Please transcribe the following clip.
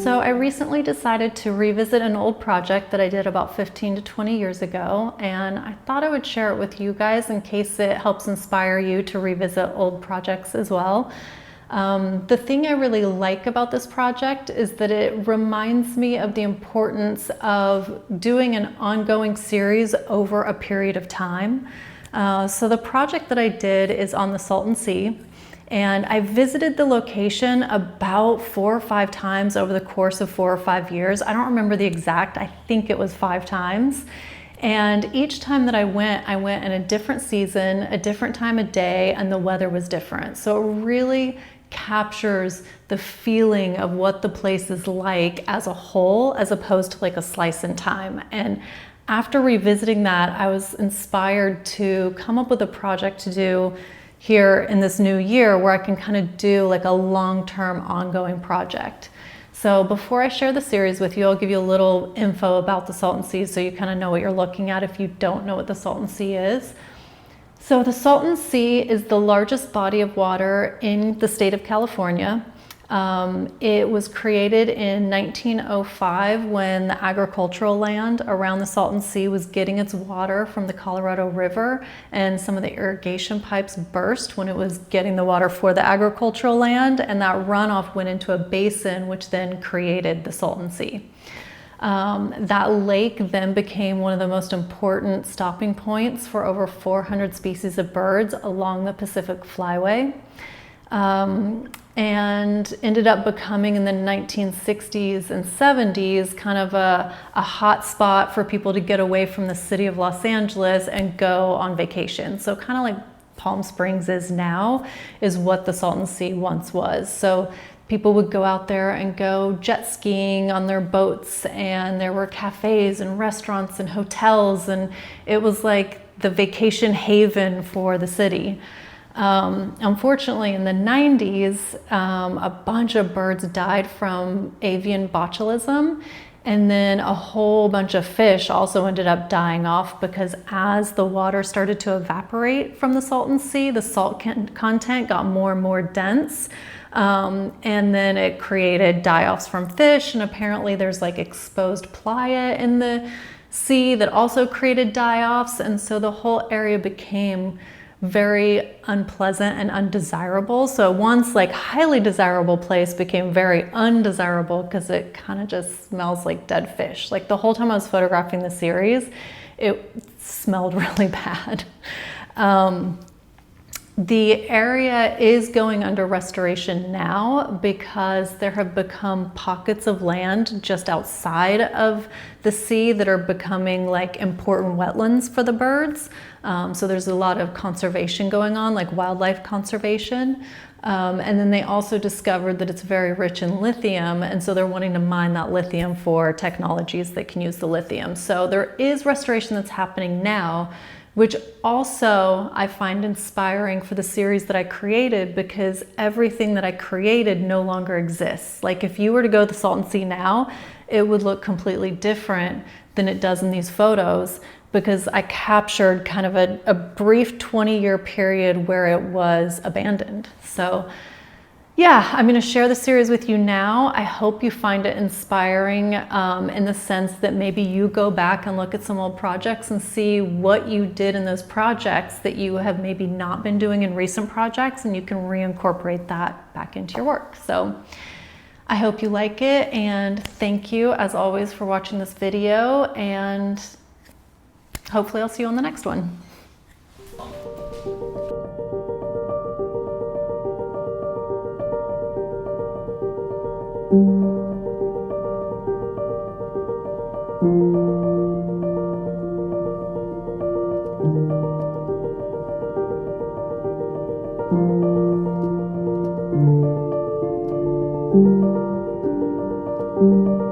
So I recently decided to revisit an old project that I did about 15 to 20 years ago, and I thought I would share it with you guys in case it helps inspire you to revisit old projects as well. The thing I really like about this project is that it reminds me of the importance of doing an ongoing series over a period of time. So the project that I did is on the Salton Sea. And I visited the location about 4 or 5 times over the course of 4 or 5 years. I don't remember the exact, I think it was 5 times. And each time that I went in a different season, a different time of day, and the weather was different. So it really captures the feeling of what the place is like as a whole, as opposed to like a slice in time. And after revisiting that, I was inspired to come up with a project to do here in this new year where I can kind of do like a long-term ongoing project. So before I share the series with you, I'll give you a little info about the Salton Sea so you kind of know what you're looking at if you don't know what the Salton Sea is. So the Salton Sea is the largest body of water in the state of California. It was created in 1905 when the agricultural land around the Salton Sea was getting its water from the Colorado River, and some of the irrigation pipes burst when it was getting the water for the agricultural land, and that runoff went into a basin which then created the Salton Sea. That lake then became one of the most important stopping points for over 400 species of birds along the Pacific Flyway. And ended up becoming in the 1960s and 70s kind of a hot spot for people to get away from the city of Los Angeles and go on vacation. So kind of like Palm Springs is now, is what the Salton Sea once was. So people would go out there and go jet skiing on their boats, and there were cafes and restaurants and hotels, and it was like the vacation haven for the city. Unfortunately, in the 90s, a bunch of birds died from avian botulism, and then a whole bunch of fish also ended up dying off because as the water started to evaporate from the Salton Sea, the salt content got more and more dense, and then it created die-offs from fish, and apparently there's like exposed playa in the sea that also created die-offs, and so the whole area became very unpleasant and undesirable. So once like highly desirable place became very undesirable because it kind of just smells like dead fish. Like the whole time I was photographing the series, it smelled really bad. The area is going under restoration now because there have become pockets of land just outside of the sea that are becoming like important wetlands for the birds. So there's a lot of conservation going on, like wildlife conservation. And then they also discovered that it's very rich in lithium, and so they're wanting to mine that lithium for technologies that can use the lithium. So there is restoration that's happening now, which also I find inspiring for the series that I created, because everything that I created no longer exists. Like if you were to go to the Salton Sea now, it would look completely different than it does in these photos, because I captured kind of a brief 20-year period where it was abandoned. So yeah, I'm going to share the series with you now. I hope you find it inspiring in the sense that maybe you go back and look at some old projects and see what you did in those projects that you have maybe not been doing in recent projects, and you can reincorporate that back into your work. So I hope you like it, and thank you as always for watching this video, and hopefully I'll see you on the next one. Thank you.